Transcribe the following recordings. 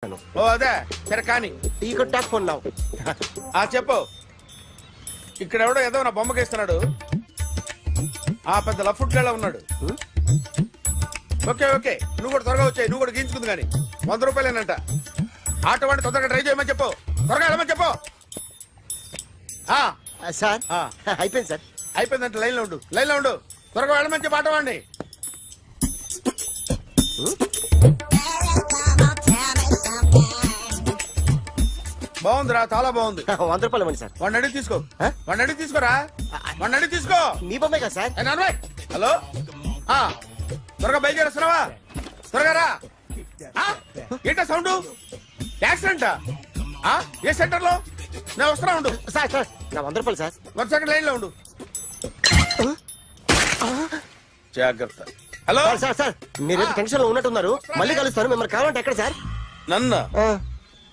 చెప్పాను. ఓ అదే సరే కానీ ఈ కుడ్ టాక్ ఫోన్ నౌ. చెప్పు. ఇక్కడ ఎవడో ఏదో నా బొమ్మకి ఇస్తున్నాడు. పెద్ద లఫుట్ గేళ ఉన్నాడు. ఓకే ఓకే నువ్వు కూడా త్వరగా వచ్చాయి. నువ్వు కూడా గీంచుకుంది కానీ 100 రూపాయలేనంట. ఆటో వాడిని తొందరగా ట్రై చేయమని చెప్పు. త్వరగా వెళ్ళమని చెప్పు. సార్ అయిపోయింది సార్. అయిపోయిందంటే లైన్లో ఉండు. లైన్లో ఉండు. త్వరగా వెళ్ళమని చెప్పు ఆటో వాడిని. బాగుందిరా చాలా బాగుంది. 100 రూపాయలు ఇవ్వండి సార్. వాడిని అడిగి తీసుకో. వాడిని అడిగి తీసుకోరా. వాడిని అడిగి తీసుకో. మీ బొమ్మే కదా సార్. హలో త్వరగా బయలుదేరేస్తున్నావా? త్వరగా రా. ఏంటా సౌండ్? యాక్సిడెంటా? ఏ సెంటర్ లో? నేను వస్తున్నా ఉండు. సార్ సార్ నా 100 రూపాయలు సార్. 1 సెకండ్ లైన్ లో ఉండు. జాగ్రత్త. హలో సార్ సార్ మీరు టెన్షన్ లో ఉన్నట్టున్నారు. మళ్ళీ కలుస్తాను. మిమ్మల్ని కావాలంటే ఎక్కడ సార్?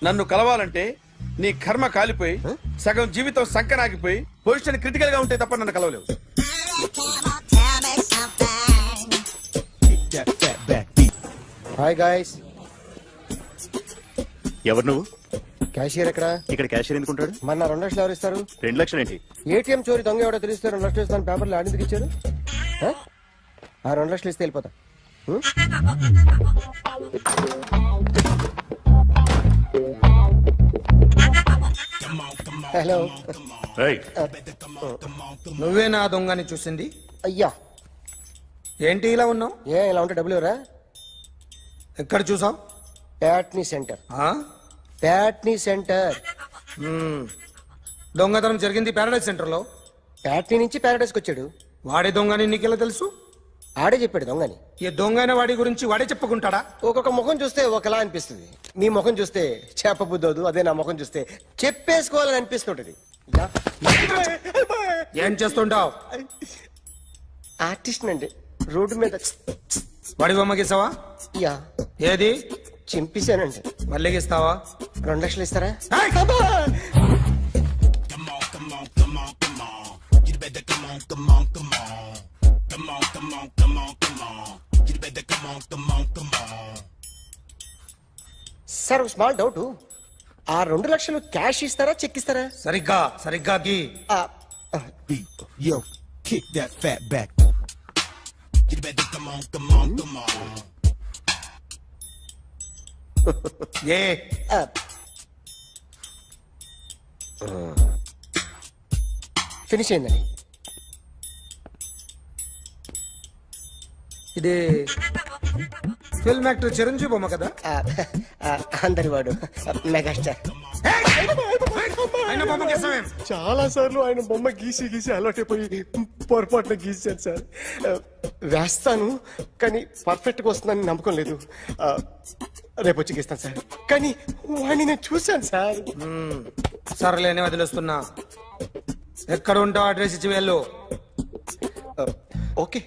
నన్ను కలవాలంటే నీ కర్మ కాలిపోయి సగం జీవితం సంకనాగిపోయి పొజిషన్ క్రిటికల్ గా ఉంటే తప్ప నన్ను కలవలేవు. Hi guys. ఎవరు నువ్వు? క్యాషియర్ ఎక్కడ? ఇక్కడ క్యాషియర్ ఎందుకుంటాడు? మన 2 లక్షలు ఎవరు ఇస్తారు? 2 లక్షలు ఏంటి? ఏటీఎం చోరీ దొంగ ఎవడో తెలిస్తే 2 లక్షలు ఇస్తాను పేపర్లు ఆడిందుకు ఇచ్చారు. 2 లక్షలు ఇస్తే వెళ్ళిపోతా. హలో. నువ్వే నా దొంగని చూసింది? అయ్యా ఏంటి ఇలా ఉన్నావు? ఇలా ఉంటే డబ్బులు ఎవరా? ఎక్కడ చూసావు? ప్యాట్నీ సెంటర్. దొంగతనం జరిగింది ప్యారడైజ్ సెంటర్ లో. ప్యాట్నీ నుంచి ప్యారడైజ్కి వచ్చాడు. వాడే దొంగని నీకెలా తెలుసు? ఆడే చెప్పాడు దొంగని. ఈ దొంగైన వాడి గురించి వాడే చెప్పుకుంటాడా? ఒక్కొక్క ముఖం చూస్తే ఒకలా అనిపిస్తుంది. మీ ముఖం చూస్తే చెప్పబుద్దోదు. అదే నా ముఖం చూస్తే చెప్పేసుకోవాలని అనిపిస్తుంటది. ఏం చేస్తుంటావు? ఆర్టిస్ట్ అండి. రోడ్డు మీద వాడి బొమ్మ గీసావా? యా. ఏది? చింపేశానండి. మళ్ళీ గీస్తావా? 2 లక్షలు ఇస్తారా? Sir small doubt. 2 లక్షలు క్యాష్ ఇస్తారా చెక్ ఇస్తారా? సరిగ్గా గీ. Yo, kick that fat back. You better come on. A finish అయిందండి. ఇది ఫిల్మ్ యాక్టర్ చిరంజీవి బొమ్మ కదా? అందరి వాడు మెగాస్టార్. ఆయన బొమ్మ గీసావేం? చాలా సార్లు ఆయన బొమ్మ గీసి అలవాటైపోయి పొరపాటున గీసాను సార్. వేస్తాను కానీ పర్ఫెక్ట్ గా వస్తుందని నమ్మకం లేదు. రేపు వచ్చి గీస్తాను సార్. కానీ వాడిని నేను చూశాను సార్. సర్లేనే వదిలేస్తున్నా. ఎక్కడ ఉంటావు అడ్రస్ ఇచ్చి వెళ్ళు. Okay.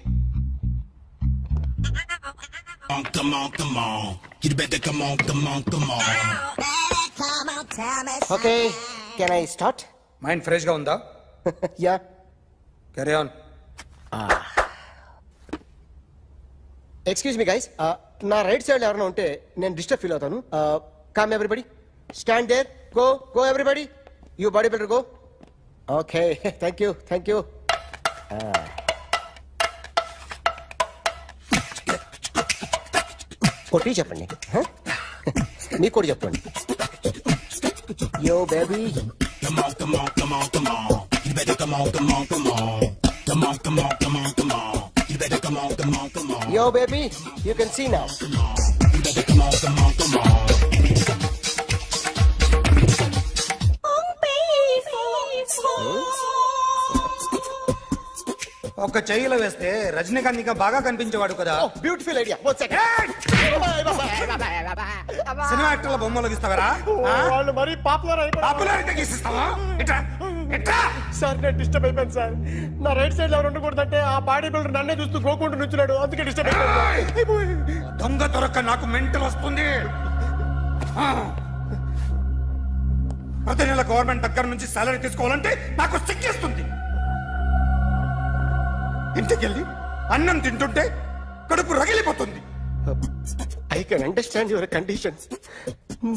Come on. You better come on. Okay can I start? Mind fresh గా ఉందా? Yeah. Carry on. Excuse me guys. నా రైట్ సైడ్ ఎవరైనా ఉంటే నేను డిస్టర్బ్ ఫీల్ అవుతాను. Come everybody, stand there. Go everybody. You body builder go. Okay thank you. కొట్టి చెప్పండి. మీకు కూడా చెప్పండి. Yo baby. Come on. You better come on. Come on. You better come on. Yo baby, you can see now. You better come on. ఒక చెయ్యిలో వేస్తే రజనీకాంత్ ఇంకా బాగా కనిపించేవాడు కదా. Beautiful idea. సినిమా యాక్టర్ల బొమ్మలు గీస్తావరా? వాళ్ళు మరి పాపులారిటీ గీసిస్తావా? సార్ నేను డిస్టర్బ్ అయిపోయాను సార్. నా రైట్ సైడ్ ఎవరు ఉండకూడదంటే ఆ బాడీ బిల్డర్ నన్నే చూస్తూ గోకుంటూ నుంచున్నాడు. అందుకే డిస్టర్బ్ అయిపోయాను. దొంగ దొరక్క నాకు మెంటల్ వస్తుంది. ప్రతి నెల గవర్నమెంట్ దగ్గర నుంచి సాలరీ తీసుకోవాలంటే నాకు సిగ్గేస్తుంది. ఇంటికెళ్ళి అన్నం తింటుంటే కడుపు రగిలిపోతుంది. I can understand your conditions.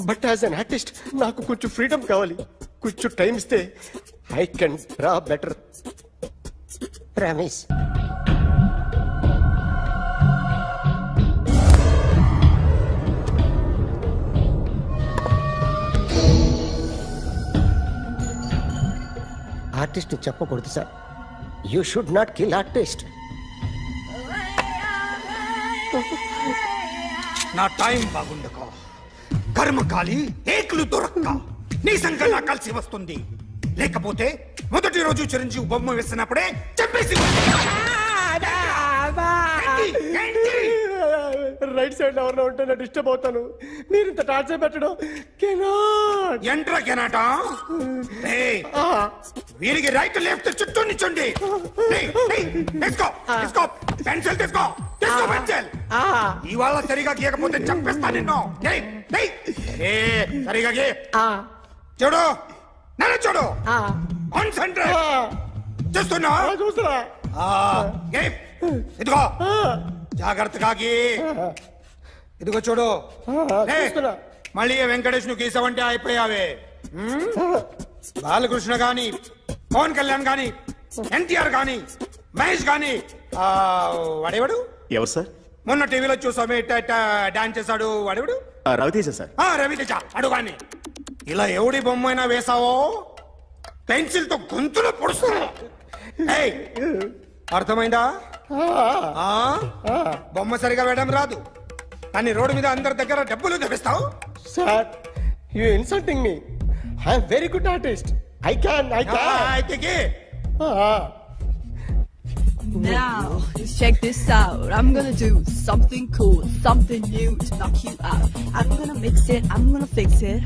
But as an artist నాకు కొంచెం ఫ్రీడమ్ కావాలి. కొంచెం టైం ఇస్తే I can draw better. Promise. Artist చెప్పకూడదు sir. You should not kill artist. నా టైం బాగుండక కర్మకాలి ఏకులు దొరక్క నీ సంకల్లా కలిసి వస్తుంది. లేకపోతే మొదటి రోజు చిరంజీవి బొమ్మ వేసినప్పుడే చెప్పేసి రైట్ సైడ్ ఎవరిలో ఉంటే నేను డిస్టర్బ్ అవుతాను. మీరు ఇంత టార్చర్ పెట్టడం కెనాట్. ఎంట్రా కెనాట వీరికి రైట్ లెఫ్ట్ చుట్టూ నిచ్చండి. తీసుకో తీసుకో పెన్సిల్ తీసుకో తీసుకో పెన్సిల్. ఇవాళ సరిగా గీయకపోతే చంపేస్తా నిన్ను. సరిగా గీ. చూడు నన్ను చూడు. కాన్సంట్రేట్ చూస్తున్నా చూస్తున్నా. ఇదిగో జాగ్రత్తగా గీ. ఇదిగో చూడు. చూస్తున్నా. మళ్ళీ వెంకటేష్ ను గీసావంటే అయిపోయావే. బాలకృష్ణ గాని పవన్ కళ్యాణ్ గాని ఎన్టీఆర్ గాని మహేష్ గాని వాడేవాడు ఎవరు సార్? మొన్న టీవీలో చూసామే డాన్స్ చేశాడు వాడేవాడు. రవితేజ సార్. రవితేజ అడుగాని. ఇలా ఎవడి బొమ్మ అయినా వేసావో పెన్సిల్ తో గొంతులో పొడుస్తున్నా. అర్థమైందా? బొమ్మ సరిగా వేయడం రాదు కానీ రోడ్డు మీద అందరి దగ్గర డబ్బులు తెప్పిస్తావు. Sir you insulting me. I'm very good artist. I can అయితే గీ. Now, check this out. I'm gonna do something cool, something new to knock you out. I'm gonna mix it, I'm gonna fix it.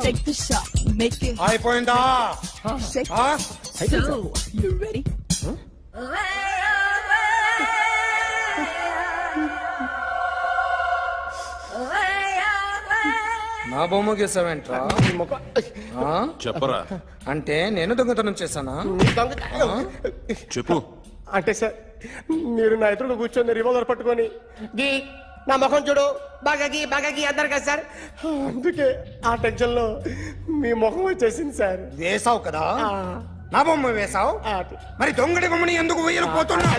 Take the shot, make it. అయిపోయిందా? Shake ఆ? it. So, you ready? నా బొమ్మ గీసావేంట్రా? చెప్పరా. అంటే నేను దొంగతనం చేశానా? చెప్పు. అంటే సార్ మీరు నా ఎదురుగా కూర్చొని రివాల్వర్ పట్టుకొని గీ నా ముఖం చూడు బాగా గీ అన్నారు కదా సార్. అందుకే ఆ టెన్షన్ లో మీ ముఖం వచ్చేసింది సార్. వేసావు కదా, నా బొమ్మ వేసావు. మరి దొంగడి బొమ్మని ఎందుకు వేయకపోతున్నా?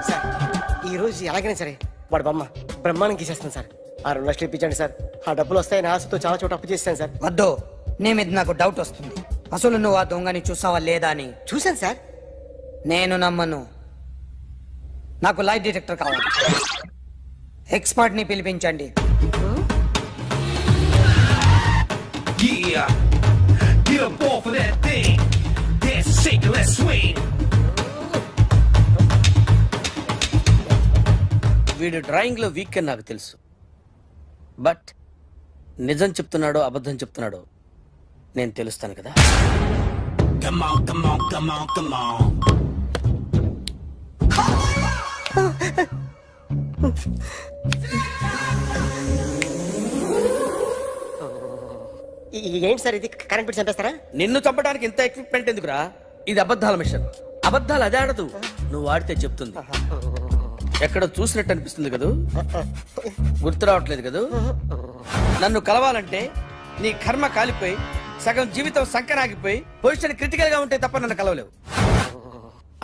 సార్ ఈ రోజు ఎలాగైనా సరే వాడు బొమ్మ బ్రహ్మాండం గీసేస్తాను సార్. ఆ 2 లక్షలు ఇప్పించండి సార్. ఆ డబ్బులు వస్తాయని ఆశతో చాలా చోట అప్పు చేస్తాను సార్. వద్దు, నీ మీద నాకు డౌట్ వస్తుంది. అసలు నువ్వు ఆ దొంగని చూసావా లేదా అని. చూశాను సార్. నేను నమ్మను. నాకు లైట్ డిటెక్టర్ కావాలి. ఎక్స్పర్ట్ ని పిలిపించండి. Yeah, get up off of that thing. Dance, shake, let's swing. వీడు డ్రాయింగ్ లో వీక్ అని నాకు తెలుసు. బట్ నిజం చెప్తున్నాడో అబద్ధం చెప్తున్నాడో నేను తెలుస్తాను కదా. Come on, come on, come on, come on. ఏంటి సార్ ఇది కరెంట్ బిల్ చంపేస్తారా? నిన్ను చంపడానికి ఇంత ఎక్విప్మెంట్ ఎందుకురా? ఇది అబద్ధాల మిషన్. అబద్ధాలు అదే ఆడదు, నువ్వు ఆడితే చెప్తుంది. ఎక్కడ చూసినట్టు అనిపిస్తుంది కదూ, గుర్తు రావట్లేదు కదూ. నన్ను కలవాలంటే నీ కర్మ కాలిపోయి సగం జీవితం సంకరాగిపోయి పొజిషన్ క్రిటికల్ గా ఉంటే తప్ప నన్ను కలవలేవు.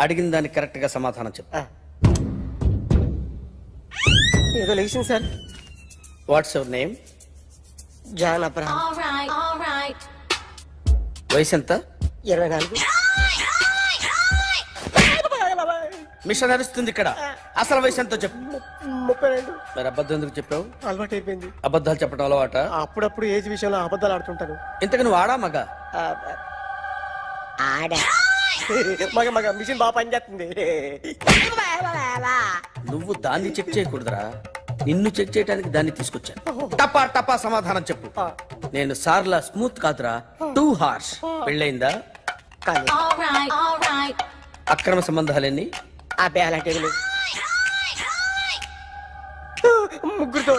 అడిగిన దానికి కరెక్ట్ గా సమాధానం చెప్పు. ఏదో లేచింది sir. What's your name? John Abraham. వయసు ఎంత? 24. మిషన్ నడుస్తుంది ఇక్కడ. అసలు వయసు ఎంతో చెప్పు. 32. మరి అబద్ధం ఎందుకు చెప్పావు? అలవాటు అయిపోయింది. అబద్ధాలు చెప్పడం అలవాట? అప్పుడప్పుడు ఏజ్ విషయంలో అబద్ధాలు ఆడుతుంటాను. ఇంతకు నువ్వు ఆడా మగ? మగ మిషన్ బాగా పనిచేస్తుంది. నువ్వు దాన్ని చెక్ చేయకూడదురా, నిన్ను చెక్ చేయడానికి దాన్ని తీసుకొచ్చాను. టపా టపా సమాధానం చెప్పు. నేను సార్లా స్మూత్ కాదురా, టూ హార్ష్. పెళ్ళైందా? కానీ అక్రమ సంబంధాలన్నీ? అబ్బాయి అలాంటి ముగ్గురుతో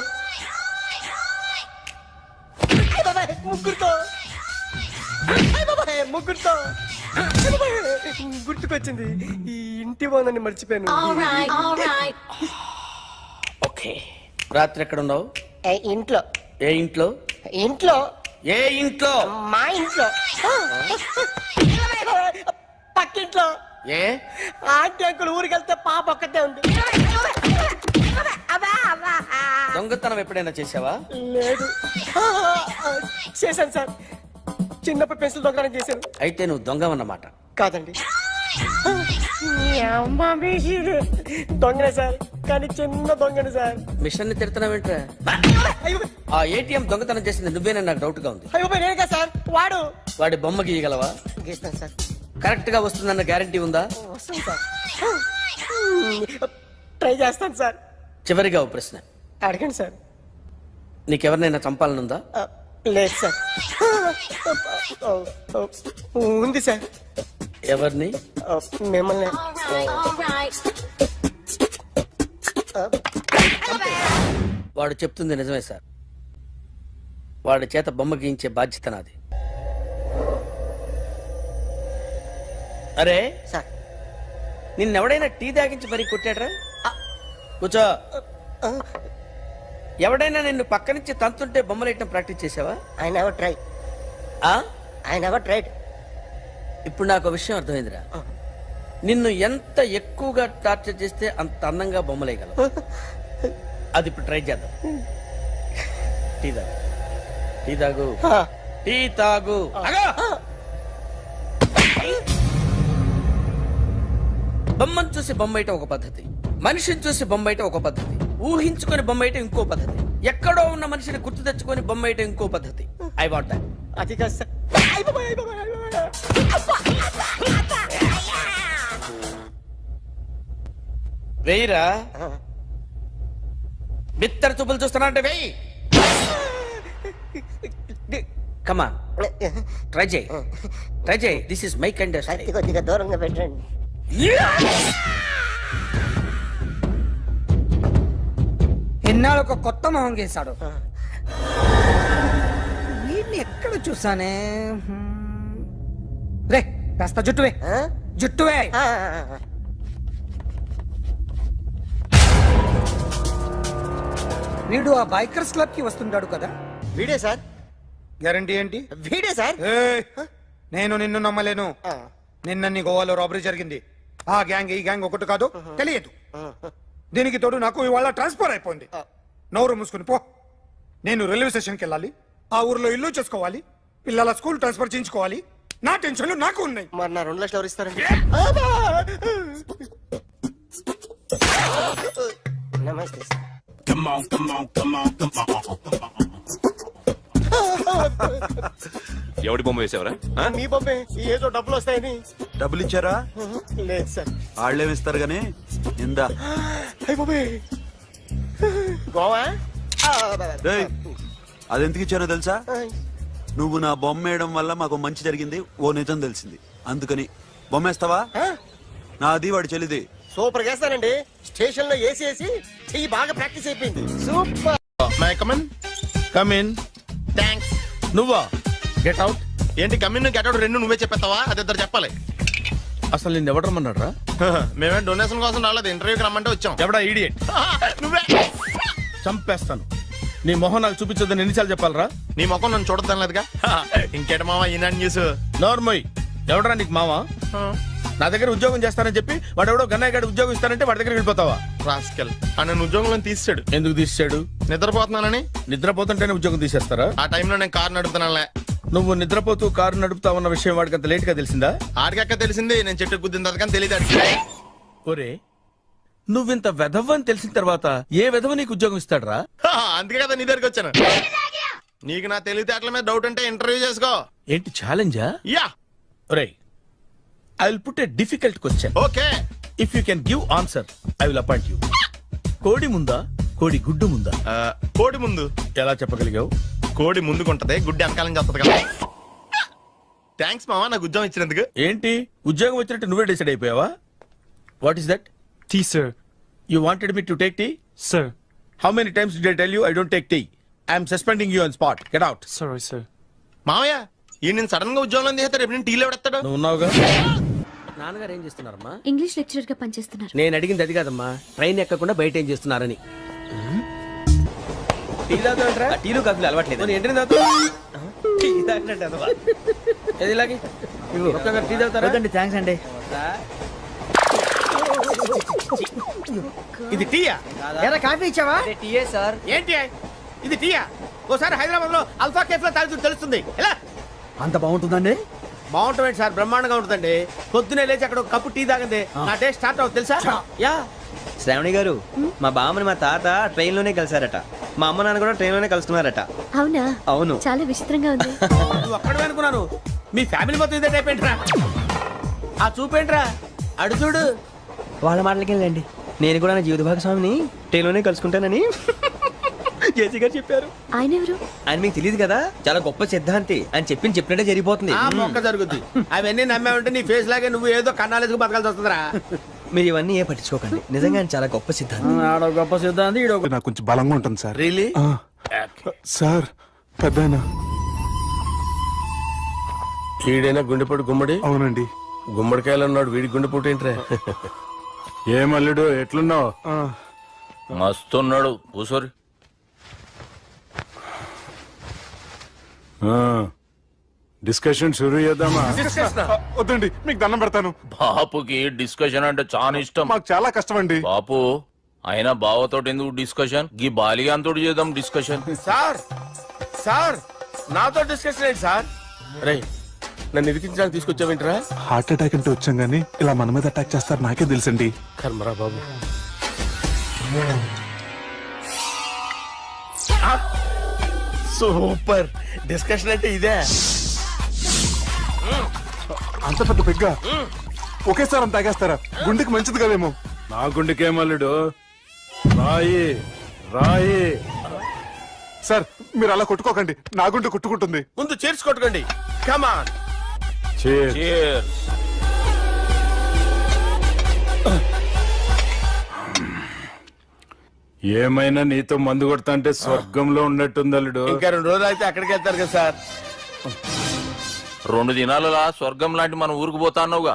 ముగ్గురుతో గుర్తుకొచ్చింది. ఈ ఇంటి బాగుందని మర్చిపోయాను. ఓకే. రాత్రి ఎక్కడ ఉన్నావు? ఇంట్లో ఏ ఇంట్లో? ఇంట్లో ఏ ఇంట్లో? మా ఇంట్లో పక్కింట్లో ఏ ఆంటీ అంకుల్ ఊరికి వెళ్తే పాప ఒక్కతే ఉంది. దొంగతనం ఎప్పుడైనా చేసావా? లేదు. చేశాను సార్, చిన్నప్పుడు పెన్సిల్ దొంగతనం చేశాను. అయితే నువ్వు దొంగవన్నమాట. కాదండి, దొంగనే సార్, కానీ చిన్న దొంగని సార్. మిషన్ ని తిడుతున్నావేంట్రా? అయ్యో ఆ ఏటీఎం దొంగతనం చేసింది నువ్వేనని నాకు డౌట్ గా ఉంది. అయ్యో నేను కదా సార్, వాడు. వాడి బొమ్మ గీయగలవా? గీస్తాను సార్. కరెక్ట్ గా వస్తుందన్న గ్యారంటీ ఉందా? వస్తాను సార్, ట్రై చేస్తాను సార్. చివరిగా ఓ ప్రశ్న అడగండి సార్. నీకెవరినైనా చంపాలనుందా? లేదు సార్. ఉంది సార్. ఎవరిని? మిమ్మల్ని. వాడు చెప్తుంది నిజమే సార్. వాడి చేత బొమ్మ గీయించే బాధ్యత నాది. అరే సార్, నిన్నెవడైనా టీ తాగించి మరీ కొట్టాడ్రా? కూర్చో. ఎవడైనా నిన్ను పక్క నుంచి తంతుంటే బొమ్మలేయటం ప్రాక్టీస్ చేసావా? I never try. ఆ? I never tried. ఇప్పుడు నాకు ఒక విషయం అర్థమైందిరా. నిన్ను ఎంత ఎక్కువగా టార్చర్ చేస్తే అంత అందంగా బొమ్మలేయగలవు. అది ఇప్పుడు ట్రై చేద్దాం. టీ తాగు, టీ తాగు, టీ తాగు. బొమ్మను చూసి బొమ్మేయటం ఒక పద్ధతి, మనిషిని చూసి బొమ్మేయటం ఒక పద్ధతి, ఊహించుకొని బొమ్మేయటం ఇంకో పద్ధతి, ఎక్కడో ఉన్న మనిషిని గుర్తు తెచ్చుకొని బొమ్మేయటం ఇంకో పద్ధతి. I want that. అది కాదు సార్. వెయ్యిరా. బిత్తర చూపులు చూస్తున్నా అంటే వెయ్యి. కమాన్, ట్రై చేయి, ట్రై చేయి. This is my kind of style. కొద్దిగా దూరంగా పెట్టండి. ఎన్నాళ్ళు ఒక కొత్త మొహం గీశాడు. వీడిని ఎక్కడ చూసానే? రే కాస్త జుట్టువే, జుట్టువే. వీడు ఆ బైకర్స్ క్లబ్ కి వస్తుంటాడు కదా? వీడే సార్. గ్యారంటీ ఏంటి? వీడే సార్. ఏయ్, నేను నిన్ను నమ్మలేను. నిన్న గోవాలో రాబరీ జరిగింది. ఆ గ్యాంగ్ ఈ గ్యాంగ్ ఒకటి కాదు, తెలియదు. దీనికి తోడు నాకు ఇవాళ ట్రాన్స్ఫర్ అయిపోయింది. నోరు మూసుకుని పో. నేను రైల్వే స్టేషన్కి వెళ్ళాలి, ఆ ఊర్లో ఇల్లు చేసుకోవాలి, పిల్లల స్కూల్ ట్రాన్స్ఫర్ చేయించుకోవాలి. నా టెన్షన్లు నాకు ఉన్నాయి. మరి నా 2 లక్షలు ఎవరు ఇస్తారండి? నమస్తే sir. Come on, come on, come on, come on. ఎవడి బొమ్మ వేసావరా? మీ బొమ్మే, ఏదో డబ్బులు వస్తాయని. డబ్బులు ఇచ్చారా? లేదు సార్. వాళ్ళేమిస్తారు గానీ ఇందా. అయ్య బాబే, గోవా. డేయ్, అదెందుకు ఇచ్చానో తెలుసా? నువ్వు నా బొమ్మ వేయడం వల్ల మాకు మంచి జరిగింది, ఓ నిజం తెలిసింది. అందుకని బొమ్మేస్తావా? నాది వాడి చెల్లిది. సూపర్ చేస్తానండి. స్టేషన్ లో ఏసీ వేసి చెయ్యి బాగా ప్రాక్టీస్ అయిపోయింది. Super. My come on. Come in. Thanks. నువ్వా? Get out. ఏంటి కమిన్ గెట్ అవుట్ రెండు నువ్వే చెప్పేస్తావా? అది ఇద్దరు చెప్పాలి. అసలు నిన్ను ఎవడు రమ్మన్నాడు రా? మేమే డొనేషన్ కోసం రాలేదు, ఇంటర్వ్యూకి రమ్మంటే వచ్చాం. ఎవడా ఈడియట్? నువ్వే. చంపేస్తాను. నీ మొహం నాకు చూపించొద్దని ఎన్నిసార్లు చెప్పాలరా? నీ ముఖం నన్ను చూడద్దనలేదుగా. ఇంకేట మావా ఈనాడు న్యూస్. నోర్మోయ్, ఎవడరా నీకు మావా? నా దగ్గర ఉద్యోగం చేస్తానని చెప్పి వాడు ఎవడో గన్నయ్య గారి ఉద్యోగం ఇస్తానంటే వాడి దగ్గర వెళ్ళిపోతావా? రాస్కెల్. నన్ను ఉద్యోగంలో తీసాడు. ఎందుకు తీసాడు? నిద్రపోతున్నానని. నిద్రపోతుంటేనే ఉద్యోగం తీసేస్తారా? ఆ టైంలో నేను కారు నడుపుతున్నానులే. నువ్వు నిద్రపోతూ కారు నడుపుతావన్న విషయం వాడికి అంత లేట్ గా తెలిసిందా? ఆడికక్క తెలిసింది, నేను చెట్టు గుద్దిన తర్వాత కానీ తెలియదు. ఒరే, నువ్వింత వెధవ్ అని తెలిసిన తర్వాత ఏ వెధవ నీకు ఉద్యోగం ఇస్తాడరా? అందుకే కదా నీ దగ్గరికి వచ్చాను. నీకు నా తెలివితేటల మీద డౌట్ అంటే ఇంటర్వ్యూ చేసుకో. ఏంటి ఛాలెంజా? యా. ఒరే, I will put a difficult question. Okay. If you can give answer I will appoint you. కోడి ముందా, కోడి గుడ్డు ముందా? కోడి ముందు. ఎలా చెప్పగలిగావు? కోడి ముందుకుంటది, గుడ్డి వెనకాలం చేస్తుంది కదా. థ్యాంక్స్ మావా నాకు ఉద్యోగం ఇచ్చినందుకు. ఏంటి ఉద్యోగం వచ్చినట్టు నువ్వే డిసైడ్ అయిపోయావా? What is that? Tea sir. You wanted me to take tea? Sir. How many times did I tell you I don't take tea? I am suspending you on spot. Get out. Sorry, sir. మావయ్య ఈ నేను sudden గా ఉద్యోగంలో తీస్తాడు, ఎప్పుడు టీలో పెడతాడు. నువ్వు ఉన్నావుగా. నాన్నగారు ఏం చేస్తున్నారమ్మా? ఇంగ్లీష్ లెక్చరర్ గా పనిచేస్తున్నారు. నేను అడిగింది అది కాదమ్మా, ట్రైన్ ఎక్కకుండా బయట ఏం చేస్తున్నారని. టీ తాగుతాంట్రా టీలు కాఫీలు అలవాట్లేదు నేను ఎంట్రీ తాగుతా ఏది ఇలాగే ఒక్క టీ తాగుతారా థ్యాంక్స్ అండి. ఇది టీయా ఎరా కాఫీ ఇచ్చావా? టీయే సార్. ఏంటి ఇది టీయా? ఓసారి హైదరాబాద్ లో అల్ఫా కేఫ్ లో తాగుతూ తెలుస్తుంది ఎలా అంత బాగుంటుందండి? బాగుంటుంది సార్, బ్రహ్మాండంగా ఉంటుందండి. పొద్దునే లేచి అక్కడ ఒక కప్పు టీ తాగండి నా డే స్టార్ట్ అవుతుంది తెలుసా? యా శ్రావణి గారు, మా బామ్మని మా తాత ట్రైన్ లోనే కలిసారట. మా అమ్మ నాన్న కూడా ట్రైన్ లోనే కలుసుకున్నారట. అవునా? అవును. చాలా విచిత్రంగా ఉంది. నువ్వు ఒక్కడే అనుకున్నాను, మీ ఫ్యామిలీ మొత్తం ఇదే టైప్ ఏంట్రా? ఆ చూపేంట్రా అడు చూడు. వాళ్ళ మాటలకి వెళ్ళండి. నేను కూడా నా జీవిత భాగస్వామిని ట్రైన్ లోనే కలుసుకుంటానని జేసీ గారు చెప్పారు. ఆయన ఎవరు? ఆయన మీకు తెలియదు కదా, చాలా గొప్ప సిద్ధాంతి అని చెప్పినట్టే జరిగిపోతుంది. ఆ మొక్క జరుగుద్ది. అవన్నీ నమ్మావంటే నీ ఫేస్ లాగే నువ్వు ఏదో కన్నాలేసుకు బతకాల్సి వస్తుందిరా. మీరు ఇవన్నీ ఏ పట్టించుకోకండి. నిజంగా ఆయన చాలా గొప్ప సిద్ధాంతి. ఆడో గొప్ప సిద్ధాంతి ఈడో నాకు కొంచెం బలంగా ఉంటుంది సార్. రియలీ? సార్ పెద్దయినా. ఈడైనా గుండెపోటు గుమ్మడి? అవునండి. గుమ్మడికాయలు ఉన్నాడు, వీడి గుండెపోటు ఏంట్రా? ఏమల్లుడు ఎట్లున్నావు? మస్తున్నాడు కూసోరి. డిస్కషన్ షురూ చేద్దామా? వద్దండి, మీకు దండం పెడతాను. బాపుకి డిస్కషన్ అంటే చాలా ఇష్టం. మాకు చాలా కష్టం అండి. బాపు అయినా బావతోటి ఎందుకు డిస్కషన్? గీ బాలిగాంతోటి చేద్దాం డిస్కషన్. సార్ సార్ నాతో డిస్కషన్ ఏంటి సార్? రే నన్ను ఇరికించడానికి తీసుకొచ్చావేంట్రా? హార్ట్ అటాక్ అంటే వచ్చాం గానీ ఇలా మన మీద అటాక్ చేస్తారు నాకే తెలుసండి. కర్మరా బాబు. సూపర్ డిస్కషన్ అంటే ఇదే. అంత పెద్ద పెగ్గ ఒకేసారి అంత తాగేస్తారా? గుండెకి మంచిది కదేమో. నా గుండెకేమల్లుడు రాయి రాయి. సార్ మీరు అలా కొట్టుకోకండి, నా గుండె కొట్టుకుంటుంది. ముందు చేర్చి కొట్టుకోండి. కమాన్. Cheers. ఏమైనా నీతో మందు కొడతా అంటే స్వర్గంలో ఉన్నట్టుంది అల్లుడు. ఇంకా 2 రోజులు అయితే అక్కడికి వెళ్తారు కదా సార్. 2 దినాలలా స్వర్గం లాంటి మన ఊరికి పోతాన్నావుగా.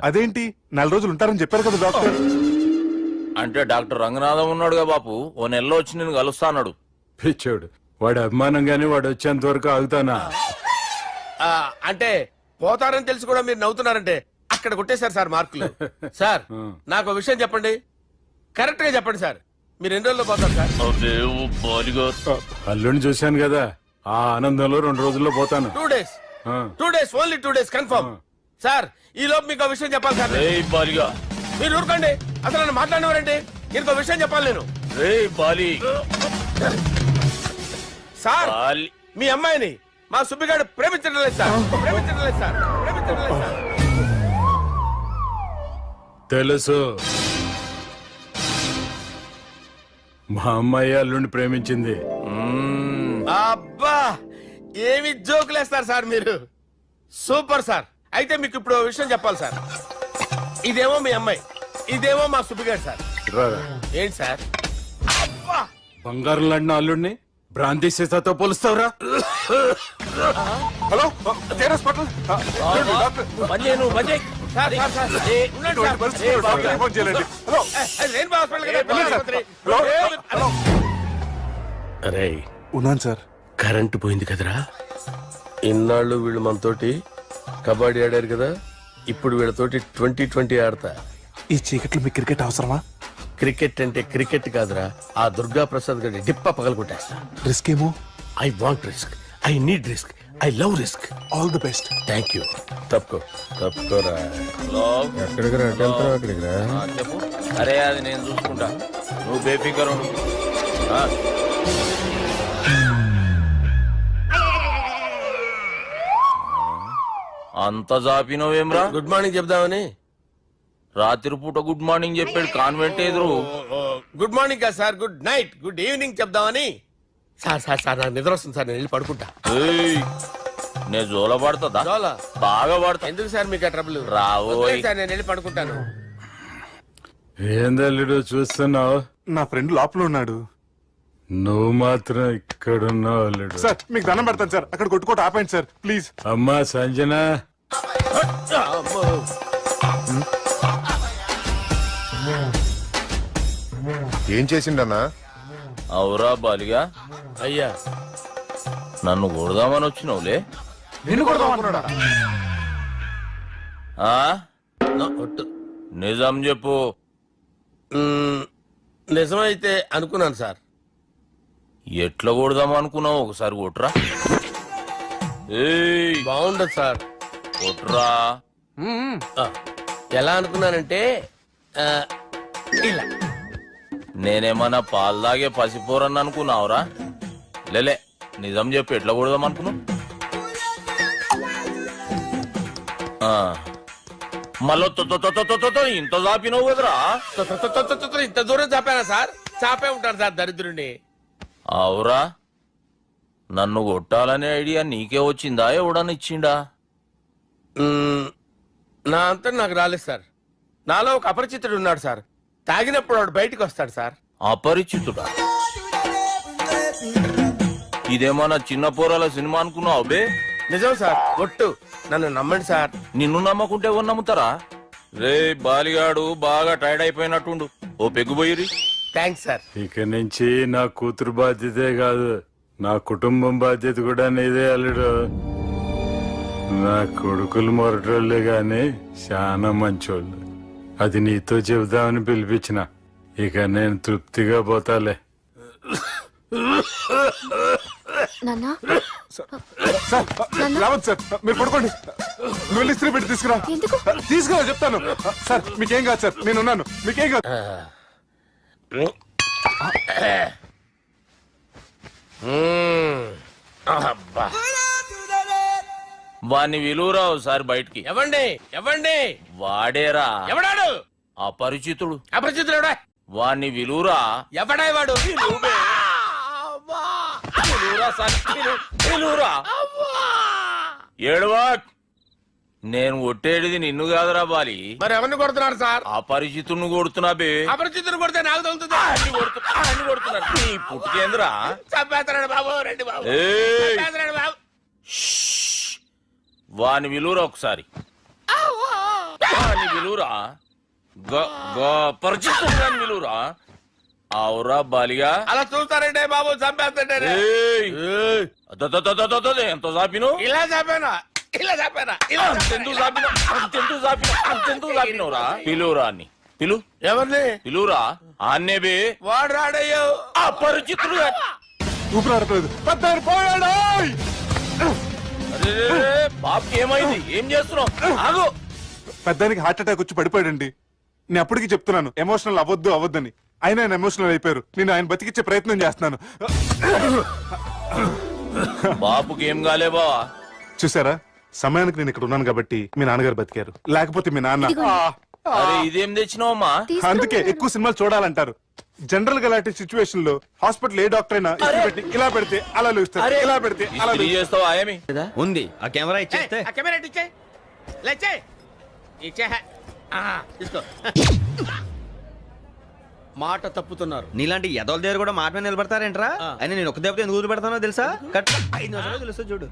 అదేంటి 4 రోజులు ఉంటారని చెప్పారు కదా డాక్టర్. అంటే డాక్టర్ రంగనాథం ఉన్నాడుగా బాపు, ఓ నెలలో వచ్చి నేను కలుస్తాన్నాడు. పిచ్చోడు, వాడి అభిమానంగానే వాడు వచ్చేంత వరకు ఆగుతానా? అంటే పోతారని తెలిసి కూడా మీరు నవ్వుతున్నారంటే అక్కడ కొట్టేశారు సార్ మార్కులు. సార్ నాకు ఒక విషయం చెప్పండి, కరెక్ట్ గా చెప్పండి సార్. మీరు ఎన్ని రోజుల్లో పోతారు సార్? అల్లుడిని చూశాను కదా, ఆ ఆనందంలో 2 రోజుల్లో పోతాను. 2 days. 2 days, only 2 days confirm. Sir ఈ లోపు మీకు విషయం చెప్పాలి సార్. మీరు ఊరుకోండి, అసలు నన్ను మాట్లాడినవారంటే ఇంకో విషయం చెప్పాలి నేను. సార్ మీ అమ్మాయిని మా సుబ్బిగాడు ప్రేమించడం లేదు సార్. ప్రేమించడం లేదు సార్. ప్రేమించడం లేదు సార్. తెలుసు, మా అమ్మాయి అల్లుడిని ప్రేమించింది. అబ్బా ఏమి జోకులేస్తారు సార్ మీరు. Super sir. అయితే మీకు ఇప్పుడు ఓ విషయం చెప్పాలి సార్. ఇదేమో మీ అమ్మాయి, ఇదేమో మా సుబ్బిగాడు సార్. రారా. ఏంటి సార్? అబ్బా బంగారం లాంటి అల్లుడిని భ్రాంతి సీతాతో పోలుస్తావురా? Hello hospital. పని చేయను, పని చేయి. Sir, sir, sir. ఉండండి సార్. ఫోన్ చేయాలండి. హలో రెయిన్బో హాస్పిటల్ కదా, వెళ్ళండి సార్. ఆసుపత్రి. హలో. అరే ఉన్నాను సార్. కరెంటు పోయింది కదరా. ఇన్నాళ్ళు వీళ్ళు మనతోటి కబడ్డీ ఆడారు కదా, ఇప్పుడు వీళ్ళతోటి 2020 ఆడతా. ఈ చీకట్లో మీకు క్రికెట్ అవసరమా? క్రికెట్ అంటే క్రికెట్ కాదురా, ఆ దుర్గా ప్రసాద్ గారి డిప్ప పగల కొట్టేస్తా. రిస్క్ ఏమో. I want risk, I need risk, I love risk. All the best. Thank you. తప్పుకోరా. ఎక్కడికి రా? అక్కడికి రా. చెప్పు. అరే అది నేను చూసుకుంటా, నువ్వు బేఫికర్ ఉండు. అంత జాపినవేమ్రా? గుడ్ మార్నింగ్ చెప్దామని. రాత్రి పూట గుడ్ మార్నింగ్ చెప్పాడు కాన్వెంట్ ఎదురు. గుడ్ మార్నింగ్ కాదు sir, good night, good evening చెప్దామని. సార్ సార్ సార్ నాకు నిద్ర వస్తుంది సార్, నేను వెళ్ళి పడుకుంటా. నేను జోల పడుతుందా? జోలా? బాగా పడతా. ఎందుకు సార్ మీకు ఆ ట్రబుల్? రావోయ్ సార్ నేను వెళ్ళి పడుకుంటాను. ఏందల్లుడు చూస్తున్నావు? నా ఫ్రెండ్ లోపల ఉన్నాడు, నువ్వు మాత్రం ఇక్కడున్నావు అల్లుడు. సార్ మీకు దండం పెడతాను సార్, అక్కడ కొట్టుకోట ఆపండి సార్ ప్లీజ్. అమ్మా సంజన, ఏం చేసిండన్నా? అవురా బాలిగా అయ్యా నన్ను కొడదామని వచ్చినావులే. నిన్ను కొడదామనుకున్నాడా? ఆ ఒట్టు. నిజం చెప్పు. నిజమైతే అనుకున్నాను సార్. ఎట్లా కొడదాం అనుకున్నావు? ఒకసారి కొట్రా. ఏయ్ బాగుండదు సార్. కొట్రా. ఆ, ఎలా అనుకున్నానంటే ఆ, ఇలా నేనేమన్నా పాలు తాగే పసిపోరని అనుకున్నావురా? లేలే నిజం చెప్పు, ఎట్లా కొడదాం అనుకున్నావు? మళ్ళీ ఇంత చాపినావు కదరా? ఇంత దూరం చాపానా సార్? చాపే ఉంటాను సార్ దరిద్రుడిని. అవురా, నన్ను కొట్టాలనే ఐడియా నీకే వచ్చిందా? ఎవడన్నా ఇచ్చిండా? నా అంతా నాకు రాలేదు సార్. నాలో ఒక అపరిచితుడు ఉన్నాడు సార్. తాగినప్పుడు వాడు బయటికి వస్తాడు సార్. అపరిచితుడా? ఇదేమన్నా చిన్న పోరాల సినిమా అనుకున్నావు బే? నిజం సార్, ఒట్టు. నన్ను నమ్మండి సార్. నిన్ను నమ్మకుంటే ఎవరు నమ్ముతారా? రే బాలిగాడు బాగా టైర్డ్ అయిపోయినట్టుండు, ఓ పెగ్గుబోయిరి. Thanks sir. ఇక నుంచి నా కూతురు బాధ్యతే కాదు, నా కుటుంబం బాధ్యత కూడా నీదే అల్లుడు. నా కొడుకులు మొరటోళ్ళే గాని చాలా మంచోళ్ళు. అది నీతో చెబుదామని పిలిపించిన. ఇక నేను తృప్తిగా పోతాలే. సార్ రావద్దు సార్, మీరు పడుకోండి. నువ్వు వెళ్ళి ఇస్త్రీ పెట్టి తీసుకురా. తీసుకురా చెప్తాను. సార్ మీకేం కాదు సార్, నేను ఉన్నాను, మీకేం కాదు. అబ్బా. వాణ్ణి విలువరా ఒకసారి బయటికి. ఎవండి ఎవండి? వాడేరా ఎవడాడు? అపరిచితుడు. అపరిచితుడు ఎవడా? వాణ్ణి విలువరా. ఎవడా వాడు? ఏడవా, నేను కొట్టేడిది నిన్ను కాదురా బాలి. మరి ఎవరిని కొడుతున్నారు సార్? అపరిచితుడిని కొడుతున్నా బే. అపరిచితుడు కొడితే నాకు తగులుతుంది. కొడుతున్నారు నీ పుట్టుకేంద్రా. చంపేస్తాడు బాబు, రండి బాబు. ఏయ్, చంపేస్తాడు బాబు. వాని విలువరా ఒకసారి. వాని విలువరా. పరిచితుడు విలువరా. అవురా బాలిగా. అలా చూస్తారంటే బాబు, చంపేస్తాడే. ఎంత చాపిను? ఇలా చంపానా? ఇలా చంపానా? ఇలా అంతెందుకు చాపినవురా? పిలువురా అన్ని పిలు. ఎవరిని పిలువురా. ఆన్నే బే. వాడు రాడయ్యో. అపరిచితుడు. ఊపిరాడట్లేదు. పెద్ద పోయాడు. బాబుకి ఏమైంది? ఏం చేస్తున్నావు? ఆగు. పెద్దానికి హార్ట్ అటాక్ వచ్చి పడిపోయాడండి. నేను అప్పటికి చెప్తున్నాను ఎమోషనల్ అవ్వద్దని. ఆయన ఎమోషనల్ అయిపోయారు. నేను ఆయన బతికిచ్చే ప్రయత్నం చేస్తున్నాను. బాబుకి ఏం కాలే బావా? చూసారా, సమయానికి నేను ఇక్కడ ఉన్నాను కాబట్టి మీ నాన్నగారు బతికారు. లేకపోతే మీ నాన్న. అరే ఇదేం తెచ్చినావమ్మా? అందుకే ఎక్కువ సినిమాలు చూడాలంటారు. జనరల్ గా అలాంటి సిచ్యువేషన్ లో హాస్పిటల్ ఏ డాక్టర్ అయినా ఇస్త్రీ పెట్టి ఇలా పెడితే అలా లూస్తారు, ఇలా పెడితే అలా ఇస్త్రీ చేస్తావా ఏమి? ఉంది ఆ కెమెరా ఇచ్చేస్తే. ఆ కెమెరా ఇచ్చే. లేచే. ఇచ్చే. తీసుకో. మాట తప్పుతున్నారు. నీలాంటి ఎదల దగ్గర కూడా మాట మీద నిలబడతారేంట్రా? అని నేను ఒక దెబ్బతో ఎందుకు ఊరు పెడతానో తెలుసా? కట్ 5 నిమిషాలు తెలుసు చూడు.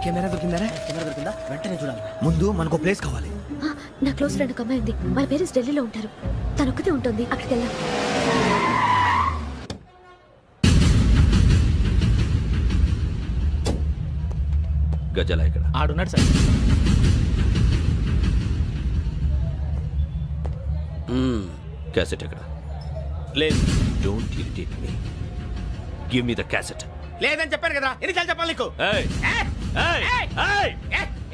కెమెరా దొరికిందా? కెమెరా దొరికిందా? వెంటనే చూడాలి. ముందు మనకు ప్లేస్ కావాలి. నా క్లోజ్ ఫ్రెండ్ ఒక అమ్మాయి ఉంది. వాళ్ళ పేరెంట్స్ ఢిల్లీలో ఉంటారు. తను ఒక్కతే ఉంటుంది. అక్కడికి వెళ్దాం. గజల ఇక్కడ ఆడున్నాడు సార్. క్యాసెట్ ఎక్కడ? లేదు. Don't irritate me. Give me the cassette. లేదని చెప్పాను కదా, ఎన్నిసార్లు చెప్పాలి నీకు? ఏయ్ ఏయ్ ఏయ్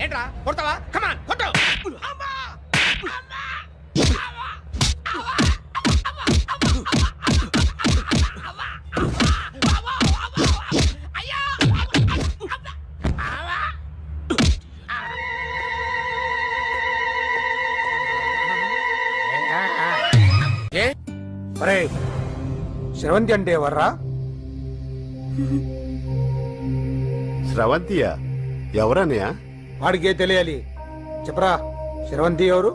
ఏంట్రా కొడతావా? కమాన్ కొట్టు. శ్రవంతి అంటే ఎవర్రా? స్రవంతియా? ఎవరన్నయ్యా? వాడికే తెలియాలి. చెప్పరా, శ్రవంతి ఎవరు?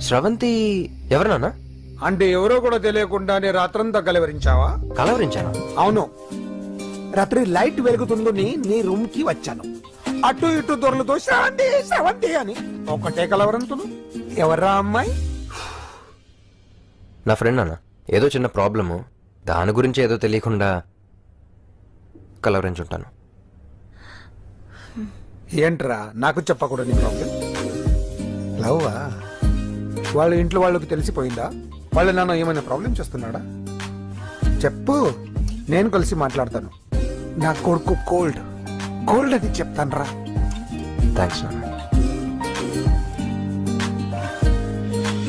స్రవంతి ఎవరు నాన్న? అంటే ఎవరో కూడా తెలియకుండానే రాత్రంతా కలవరించావా? కలవరించాను. అవును, రాత్రి లైట్ వెలుగుతుందని నీ రూమ్ కి వచ్చాను. అటు ఇటు దొరలతో శ్రవంతి శ్రవంతి అని ఒకటే కలవరంతులు. ఎవర్రా అమ్మాయి? నా ఫ్రెండ్ అన్న, ఏదో చిన్న ప్రాబ్లము, దాని గురించి ఏదో తెలియకుండా కలవరించుంటాను. ఏంట్రా నాకు చెప్పకూడదు నీ ప్రాబ్లం? లవ్వా? వాళ్ళ ఇంట్లో వాళ్ళకి తెలిసిపోయిందా? వాళ్ళ నాన్న ఏమైనా ప్రాబ్లం చేస్తున్నాడా? చెప్పు, నేను కలిసి మాట్లాడతాను. నా కొడుకు కోల్డ్ అది చెప్తాను రా. థ్యాంక్స్ నాన్న.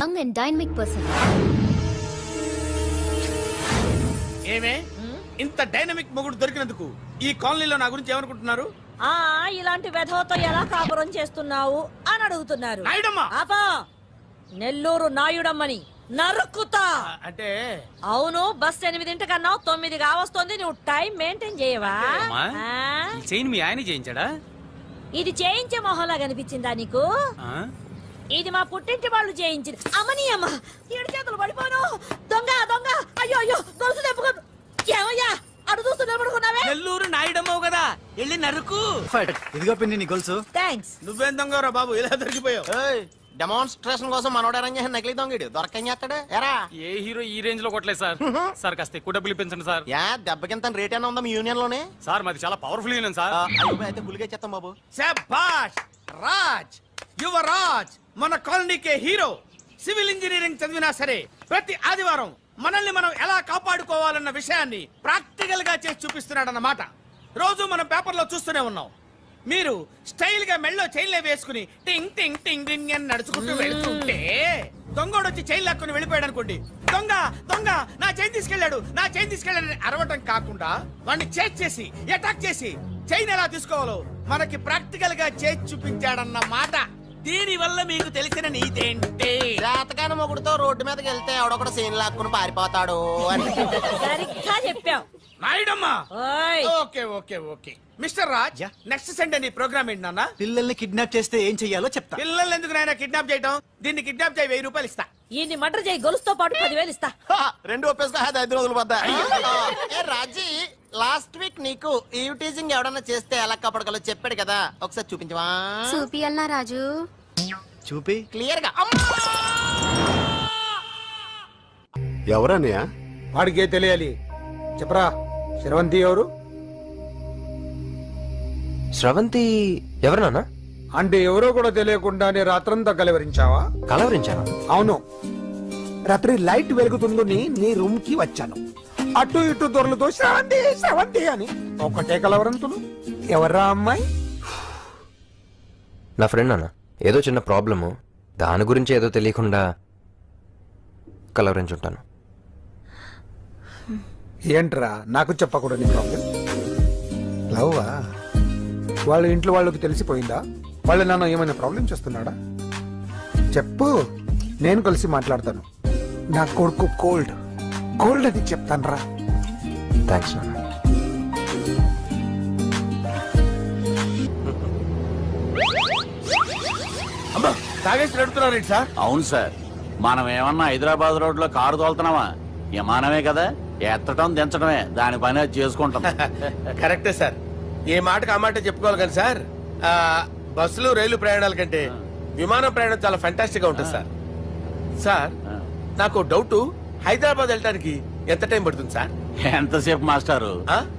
Young and dynamic person. ఏమే ఇంత డైనమిక్ మొగుడు దొరికినందుకు ఈ కాలనీలో నా గురించి ఏమనుకుంటున్నారు? ఇలాంటి వెధవతో ఎలా కాపురం చేస్తున్నావు అని అడుగుతున్నారు. నాయుడమ్మ! ఆపా! నెల్లూరు నాయుడమ్మని నరుక్కుతా. అంటే అవును, బస్ 8 9 కావస్తుంది. నువ్వు టైం మెయింటైన్ చేయవా? చైన్ మీ ఆయన చేయించాడా? ఇది చేయించే మొహంలా కనిపించిందా నీకు? ఇది మా పుట్టింటి వాళ్ళు చేయించింది. అమ్మని అమ్మ, 7 చేతులు పడిపోను. దొంగ దొంగ! అయ్యో అయ్యో, గొలుసు తెప్పుకో. ఏమయ్యా అడు చూస్తున్నా పడుకున్నావే? నెల్లూరు నాయుడమ్మవు కదా, వెళ్ళి నరుకు. ఇదిగో పిన్ని నీ గొలుసు. థ్యాంక్స్. నువ్వేం దొంగరా బాబు, ఇలా దొరికిపోయావు? డెమాన్స్ట్రేషన్ కోసం మనోడు అరేంజ్ చేసిన నకిలీ దొంగడు దొరకని చేస్తాడు ఎరా? ఏ హీరో ఈ రేంజ్ లో కొట్టలేదు సార్. సార్ కాస్త ఎక్కువ డబ్బులు ఇప్పించండి సార్. యా దెబ్బకింత రేట్ అయినా ఉందా మీ యూనియన్ లోనే? సార్ మాది చాలా పవర్ఫుల్ యూనియన్ సార్. అయితే గులిగా చేస్తాం బాబు. శభాష్ రాజ్, యువరాజ్, మన కాలనీకే హీరో. సివిల్ ఇంజనీరింగ్ చదివినా సరే ప్రతి ఆదివారం మనల్ని మనం ఎలా కాపాడుకోవాలన్న విషయాన్ని ప్రాక్టికల్ గా చేసి చూపిస్తున్నాడన్నమాట. రోజు మనం పేపర్లో చూస్తూనే ఉన్నాం. మీరు స్టైల్ గా మెళ్ళో చైన్లే వేసుకుని టింగ్ టింగ్ టింగ్ టింగ్ అని నడుచుకుంటూ వెళ్తుంటే దొంగోడు వచ్చి చైన్ లాక్కుని వెళ్ళిపోయాడు అనుకోండి. దొంగ దొంగ నా చైన్ తీసుకెళ్ళాడు, నా చైన్ తీసుకెళ్ళాడు అరవటం కాకుండా వాడిని చేజ్ చేసి అటాక్ చేసి చైన్ ఎలా తీసుకోవాలో మనకి ప్రాక్టికల్ గా చేసి చూపించాడన్న మాట. దీని వల్ల మీకు తెలిసిన నీతేంటి? జాతకాన మొగుడుతో రోడ్డు మీదకి వెళ్తే ఎవడొకడు సీన్ లాక్కుని పారిపోతాడు అని. సరిగ్గా చెప్పావు నాయుడమ్మా. ఓయ్. Okay okay okay mister Raj, next Sunday నీ ప్రోగ్రామ్ ఏంటి నాన్న? పిల్లల్ని కిడ్నాప్ చేస్తే ఏం చెయ్యాలో చెప్తా. పిల్లల్ని ఎందుకు నాయన కిడ్నాప్ చేయటం? దీన్ని కిడ్నాప్ చేయి, 1000 రూపాయలు ఇస్తా. ఈయన్ని మర్డర్ చేయి, గొలుసుతో పాటు 10,000 ఇస్తా. రెండు ఒప్పేసుకో, 5 రోజులు పడ్డా. ఏ రాజీ, లాస్ట్ వీక్ నీకు ఈ టీజింగ్ ఎవడన్నా చేస్తే ఎలా కాపాడగలో చెప్పాడు కదా, ఒకసారి చూపించవా? చూపియల్నా రాజు? చూపి. క్లియర్ గా. ఎవరన్నయ్య? వాడికే తెలియాలి. చెప్పరా, శ్రవంతి ఎవరు? స్రవంతి ఎవరు నాన్న? అంటే ఎవరో కూడా తెలియకుండానే రాత్రంతా కలవరించావా? కలవరించాను. అవును, రాత్రి లైట్ వెలుగుతుందని నీ రూమ్ కి వచ్చాను. అటు ఇటు దొరలతో శ్రవంతి శ్రవంతి అని ఒకటే కలవరంతులు. ఎవర్రా అమ్మాయి? నా ఫ్రెండ్ అన్న, ఏదో చిన్న ప్రాబ్లము, దాని గురించి ఏదో తెలియకుండా కలవరించుంటాను. ఏంట్రా నాకు చెప్పకూడదు నీ ప్రాబ్లం? లవ్వా? వాళ్ళ ఇంట్లో వాళ్ళకి తెలిసిపోయిందా? వాళ్ళ నాన్న ఏమైనా ప్రాబ్లం చేస్తున్నాడా? చెప్పు, నేను కలిసి మాట్లాడతాను. నా కొడుకు కోల్డ్ అది చెప్తాను రా. థ్యాంక్స్ నాన్న. అమ్మా, తాగేసి నడుపుతున్నారు సార్? అవును సార్, మనం ఏమన్నా హైదరాబాద్ రోడ్ లో కారు తోలుతున్నావా? విమానమే కదా, ఎత్తడం దించడమే దాని పని అది చేసుకుంటాం. కరెక్టే సార్, ఏ మాటకు ఆ మాట చెప్పుకోవాలి కానీ సార్, బస్సులు రైలు ప్రయాణాల కంటే విమానం ప్రయాణం చాలా ఫంటాస్టిక్ గా ఉంటుంది సార్. సార్ నాకు డౌట్, హైదరాబాద్ వెళ్ళడానికి ఎంత టైం పడుతుంది సార్? ఎంతసేపు మాస్టారు,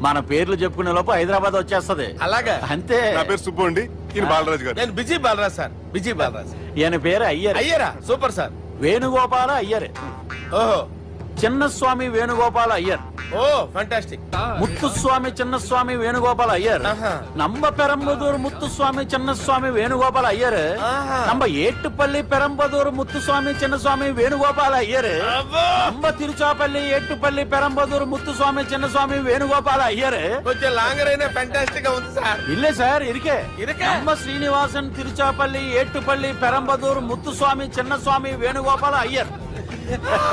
మన పేర్లు చెప్పుకునే లోపు హైదరాబాద్ వచ్చేస్తది. అలాగా? అంతే. నా పేరు సుబ్బు అండి, ఈయన బాలరాజు గారు. నేను busy Balraj sir, busy Balraj. ఈయన పేరు అయ్యర్. అయ్యరా? Super sir. వేణుగోపాల అయ్యర్. ఓహో, చిన్నస్వామి వేణుగోపాల అయ్యర్. Oh fantastic. ముత్తుస్వామి చిన్నస్వామి వేణుగోపాల అయ్యర్. நம்ம பெரம்பதூர் முத்துசுவாமி சின்னசுவாமி வேணுகோபால ஐயர். நம்ம ஏட்டுப்பள்ளி பெரம்பதூர் முத்துசுவாமி சின்னசுவாமி வேணுகோபால ஐயர். நம்ம తిరుచాపల్లి ఏట్టుపల్లి పెరంబదూర్ ముత్తుస్వామి చిన్నస్వామి వేణుగోపాల అయ్యర్. కొంచెం లాంగర్ అయినా ఫంటాస్టిక్ గా ఉంది సార్. இல்ல சார், இருக்கே. இருக்கே. நம்ம శ్రీనివాసన్ తిరుచాపల్లి ఏట్టుపల్లి పెరంబదూర్ ముత్తుస్వామి చిన్నస్వామి వేణుగోపాల అయ్యర్.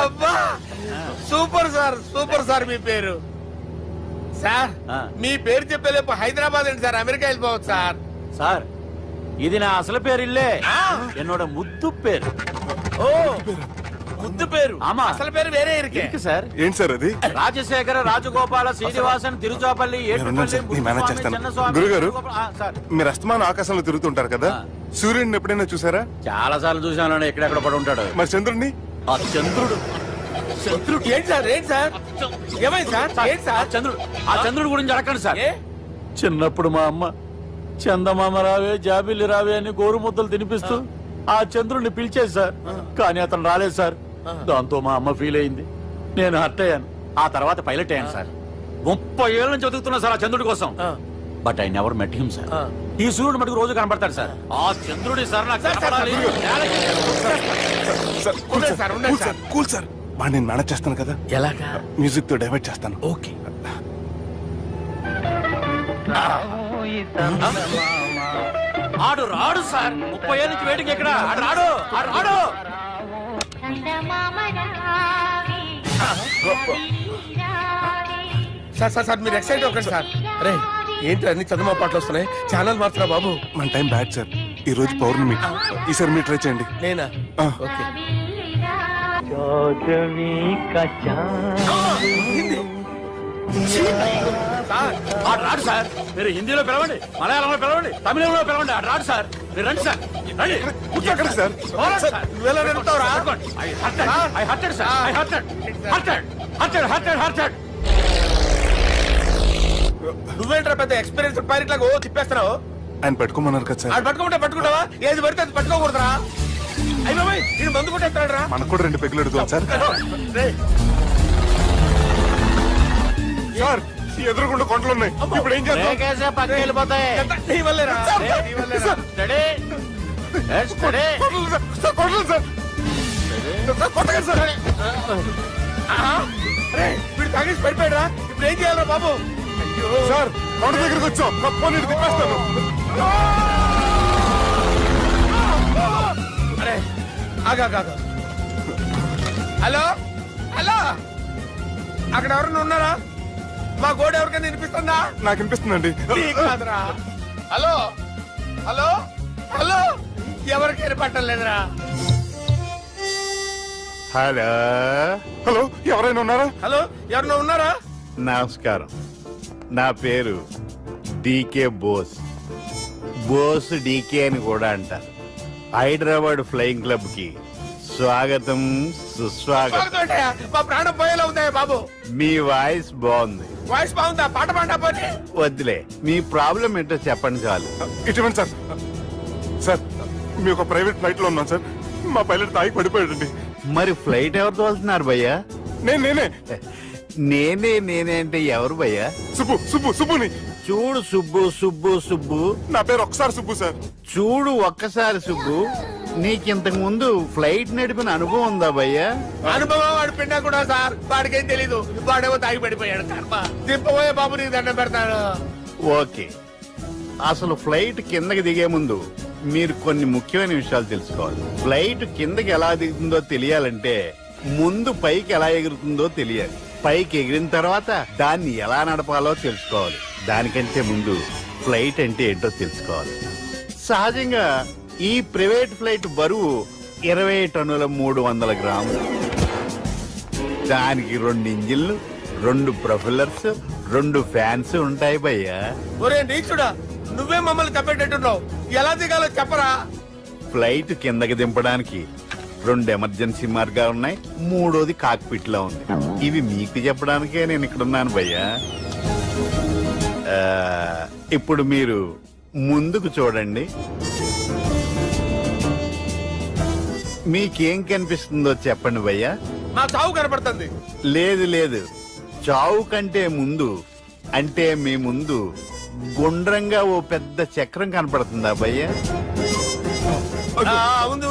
అబ్బా, సూపర్ సార్, సూపర్ సార్. మీ పేరు సార్, మీ పేరు చెప్పేలేపు హైదరాబాద్ ఏంటి సార్, అమెరికా వెళ్ళిపోవచ్చు సార్. సార్, ఇది నా అసలు పేరు ఇల్లే, என்னோட ముద్దు పేరు. ఓ ముద్దు పేరు ఆమా. అసలు పేరు వేరే ఇరికే ఇருக்கு సార్ ఏంటి సార్ అది రాజశేఖర రాజగోపాల శ్రీనివాసన్ తిరుచాపల్లి మీరున్నారు సార్, నేను మేనేజ్ చేస్తాను. గురుగారు. మీరు అస్తమానం ఆకాశంలో తిరుగుతుంటారు కదా సూర్యుడిని ఎప్పుడైనా చూసారా? చాలా సార్లు చూసాను ఎక్కడెక్కడ పడి ఉంటాడు మరి చంద్రుడిని? ఆ చంద్రుడు ఏంటి సార్ ఏమైంది సార్ ఏంటి సార్ ఆ చంద్రుడు గురించి అడగండి సార్. ఏ? చిన్నప్పుడు మా అమ్మ చందమామ రావే జాబిల్లి రావే అని గోరు ముద్దలు తినిపిస్తూ ఆ చంద్రుడిని పిలిచేది సార్. కానీ అతను రాలేదు సార్. దాంతో మా అమ్మ ఫీల్ అయింది, నేను హర్ట్ అయ్యాను. ఆ తర్వాత పైలట్ అయ్యాను సార్. 30 ఏళ్ళ నుంచి చదువుతున్నా సార్ ఆ చంద్రుడి కోసం. But I never met him sir. ఈ సూర్యుడు మటుకు రోజు కనబడతాడు సార్. ఆ చంద్రుడి సార్ నాకు కనపడాలి. కూల్ సార్, వాడిని నేను మేనేజ్ చేస్తాను కదా. ఎలాగా? మ్యూజిక్ తో డైవర్ట్ చేస్తాను. ఓకే. ఆడు రాడు సార్. 30 ఏళ్ళ నుంచి వేటికి ఎక్కడ ఆడు రాడు. ఆడు రాడు. సార్ మీరు ఎక్సైట్ అవ్వకండి సార్. అరే ఏంటి అన్ని చదువు పాటలు వస్తున్నాయి, ఛానల్ మార్చరా బాబు. మన టైం బ్యాడ్ సార్. ఈ రోజు పౌర్ణమి, ఈసారి మీరు ట్రై చేయండి. నేనా? ఆ. ఓకే. ఆడు రాడు సార్. మీరు హిందీలో పిలవండి, మలయాళంలో పిలవండి, తమిళంలో పిలవండి. ఆడు రాడు సార్. మీరు రండి సార్, రండి. ఎక్కడ సార్? పోరాడు సార్. నువ్వెలా నిలుపుతావురా? I hurted, sir. I hurted. నువ్వేంట్రా పెద్ద ఎక్స్పీరియన్స్ పైలట్ లాగా ఓ తిప్పేస్తున్నావు. ఆయన పెట్టుకోమన్నారు కదా సార్. ఆడు పట్టుకుంటావా? ఏది పడితే అది పట్టుకోకూడదురా. అయ్యి బాబాయ్ నేను మందు కొట్టేస్తాడు రా. మనకు కూడా 2 పెగ్గులు అడుగుతాం సార్. సార్ ఎదురుగుండా కొండలు ఉన్నాయి, ఇప్పుడు ఏం చేద్దాం? బ్రేకేసే పక్కకి వెళ్ళిపోతాయి. నీ వల్లేరా. Steady. Let's steady. కొండలు సార్. కొట్టగా సార్. వీడు తాగేసి పడిపోయాడురా. ఇప్పుడు ఏం చేయాలరా బాబు? సార్ కొండ దగ్గరికి వచ్చాం, ఫోన్ ఇటు తిప్పేస్తాను. అరే ఆగా. హలో హలో, అక్కడ ఎవరన్నా ఉన్నారా? మా గోడ ఎవరికైనా వినిపిస్తుందా? నాకు వినిపిస్తుందండి. నీకు కాదురా. హలో హలో హలో, ఎవరికి వినపట్టలేదురా. హలో హలో, ఎవరైనా ఉన్నారా? హలో ఎవరన్నా ఉన్నారా? నమస్కారం, నా పేరు డీకే బోస్. బోస్ డీకే అని కూడా అంటారు. హైదరాబాద్ ఫ్లయింగ్ క్లబ్ కి స్వాగతం సుస్వాగతం. స్వాగతం ఏంటయ్యా? మా ప్రాణం పోయేలా ఉందయ్యా బాబు. మీ వాయిస్ బాగుంది. వాయిస్ బాగుందా? పాట పాడా పోనీ. వద్దులే, మీ ప్రాబ్లం ఏంటో చెప్పండి చాలు. ఇటువంటి సార్, సార్ మీ ఒక ప్రైవేట్ ఫ్లైట్ లో ఉన్నాం సార్. మా పైలట్ తాగి పడిపోయాడండి. మరి ఫ్లైట్ ఎవరితో వెళ్తున్నారు భయ్యా? నేనే నేనే అంటే ఎవరు భయ్యా? సుబ్బుని. చూడు సుబ్బు, నా పేరు ఒకసారి సుబ్బు సార్. చూడు ఒక్కసారి సుబ్బు, నీకింతకు ముందు ఫ్లైట్ నడిపిన అనుభవం ఉందా భయ్యా? అనుభవం వాడు పిండా కూడా సార్. వాడికేం తెలీదు, వాడేమో తాగి పడిపోయాడు. కర్మ. దింపబోయే బాబు నీకు దండం పెడతాడు. ఓకే, అసలు ఫ్లైట్ కిందకి దిగే ముందు మీరు కొన్ని ముఖ్యమైన విషయాలు తెలుసుకోవాలి. ఫ్లైట్ కిందకి ఎలా దిగుతుందో తెలియాలంటే ముందు పైకి ఎలా ఎగురుతుందో తెలియాలి. పైకి ఎగిరిన తర్వాత దాన్ని ఎలా నడపాలో తెలుసుకోవాలి. దానికంటే ముందు ఫ్లైట్ అంటే ఏంటో తెలుసుకోవాలి. సహజంగా ఈ ప్రైవేట్ ఫ్లైట్ బరువు 20 టన్నుల 300 గ్రాములు. దానికి 2 ఇంజిన్లు, 2 ప్రొఫెల్లర్స్, 2 ఫ్యాన్స్ ఉంటాయి భయ్యా. ఒరే నీచుడా, నువ్వే మమ్మల్ని తప్పేటట్టున్నావు. ఎలా దిగాలో చెప్పరా? ఫ్లైట్ కిందకి దింపడానికి 2 ఎమర్జెన్సీ మార్గాలు ఉన్నాయి, 3వది కాక్పిట్ లో ఉంది. ఇవి మీకు చెప్పడానికే నేను ఇక్కడ ఉన్నాను భయ్యా. ఇప్పుడు మీరు ముందుకు చూడండి. మీకేం కనిపిస్తుందో చెప్పండి భయ్యా. మా చావు కనపడుతుంది. లేదు, చావు కంటే ముందు అంటే మీ ముందు గుండ్రంగా ఓ పెద్ద చక్రం కనపడుతుందా భయ్యా?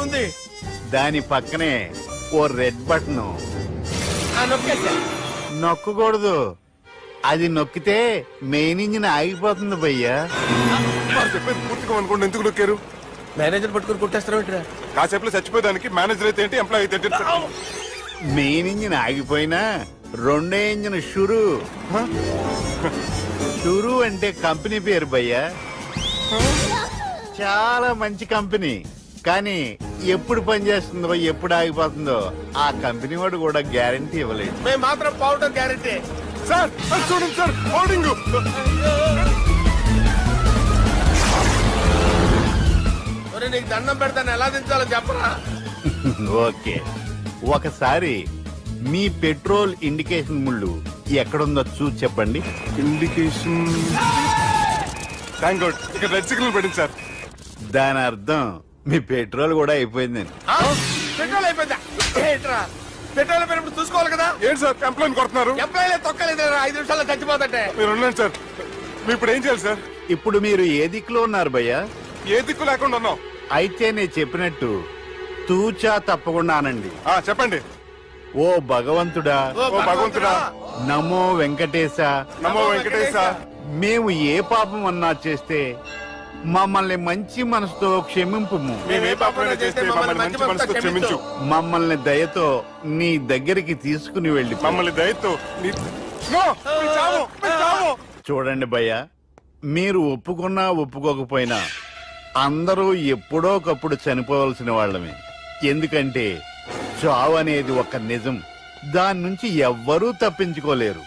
ఉంది. దాని పక్కనే ఓ రెడ్ బటన్. నొక్కకూడదు, అది నొక్కితే మెయిన్ ఇంజిన్ ఆగిపోతుంది భయ్యా. చెప్పేది పూర్తిగా అనుకోండి. ఎందుకు నొక్కారు? మేనేజర్ పట్టుకుని కొట్టేస్తారా? కాసేపులో చచ్చిపోయేదానికి మేనేజర్ అయితే ఏంటి, ఎంప్లాయ్ అయితే ఏంటి? మెయిన్ ఇంజిన్ ఆగిపోయినా 2వ ఇంజిన్ షురు అంటే కంపెనీ పేరు భయ్యా. చాలా మంచి కంపెనీ, కానీ ఎప్పుడు పనిచేస్తుందో ఎప్పుడు ఆగిపోతుందో ఆ కంపెనీ వాడు కూడా గ్యారంటీ ఇవ్వలేదు. మేము మాత్రం పౌడర్ గ్యారెంటీ. సార్ అది చూడండి సార్, హోర్డింగ్. ఒరే నీకు దండం పెడతాను, ఎలా దించాలో చెప్పరా? ఓకే, ఒకసారి మీ పెట్రోల్ ఇండికేషన్ ముళ్ళు ఎక్కడుందో చూసి చెప్పండి. ఇండికేషన్. థ్యాంక్ గాడ్, ఇక్కడ రెడ్ సిగ్నల్ పడింది సార్. దాని అర్థం మీ పెట్రోల్ కూడా అయిపోయిందని. ఆ? పెట్రోల్ అయిపోయిందా? ఏంట్రా పెట్రోల్ అయిపోయినప్పుడు చూసుకోవాలి కదా. ఏంటి సార్ ఎంప్లాయ్ కొడుతున్నారు? ఎంప్లాయీలే తొక్కలేదు 5 నిమిషాల్లో చచ్చిపోతుంటే. మీరు ఉండండి సార్, మీరు ఇప్పుడు ఏం చేయాలి సార్? ఇప్పుడు మీరు ఏ దిక్కులో ఉన్నారు భయ్యా? ఏ దిక్కు లేకుండా ఉన్నాం. అయితే నేను చెప్పినట్టు తూచా తప్పకుండా అనండి. చెప్పండి. ఓ భగవంతుడా, ఓ భగవంతుడా, నమో వెంకటేశ, నమో వెంకటేశ. మేము ఏ పాపం అన్నా చేస్తే మమ్మల్ని మంచి మనసుతో క్షమింపుము. మేమే పాపమైనా చేస్తే మమ్మల్ని మంచి మనసుతో క్షమించు. మమ్మల్ని దయతో నీ దగ్గరికి తీసుకుని వెళ్ళి మమ్మల్ని దయతో నో, మీ చావు, మీ చావు. చూడండి భయ్య, మీరు ఒప్పుకున్నా ఒప్పుకోకపోయినా అందరూ ఎప్పుడో ఒకప్పుడు చనిపోవలసిన వాళ్ళమే. ఎందుకంటే చావు అనేది ఒక నిజం, దాని నుంచి ఎవ్వరూ తప్పించుకోలేరు.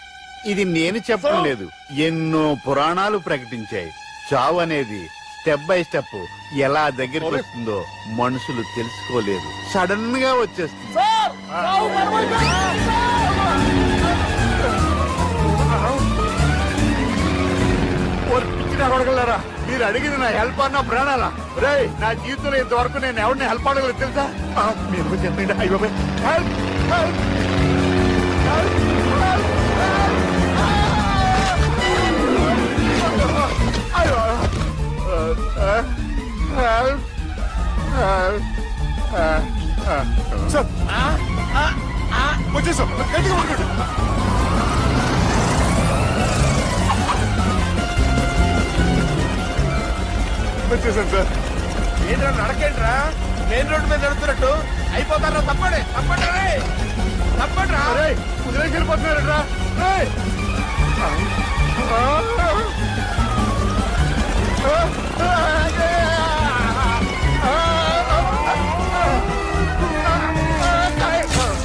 ఇది నేను చెప్పడం లేదు, ఎన్నో పురాణాలు ప్రకటించాయి. చావు అనేది స్టెప్ బై స్టెప్ ఎలా దగ్గరికి వస్తుందో మనుషులు తెలుసుకోలేరు, సడన్ గా వచ్చేస్తుంది. అడగలరా, మీరు అడిగింది నా హెల్ప్ అన్న ప్రాణాలా? రే, నా జీవితంలో ఇంతవరకు నేను ఎవరిని హెల్ప్ అడగలేదు తెలుసా? మీరు చెప్పండి. అయ్యో హెల్ప్, హెల్ప్, సార్ వచ్చేసాం, గట్టిగా పట్టుకోండి. వచ్చేసాను సార్. ఏంట్రా నడకేంట్రా? మెయిన్ రోడ్డు మీద నడుస్తున్నట్టు అయిపోతారా? తప్పండి, తప్పండి రే, తప్పండి రా. వదిలేసి వెళ్ళిపోతున్నారా?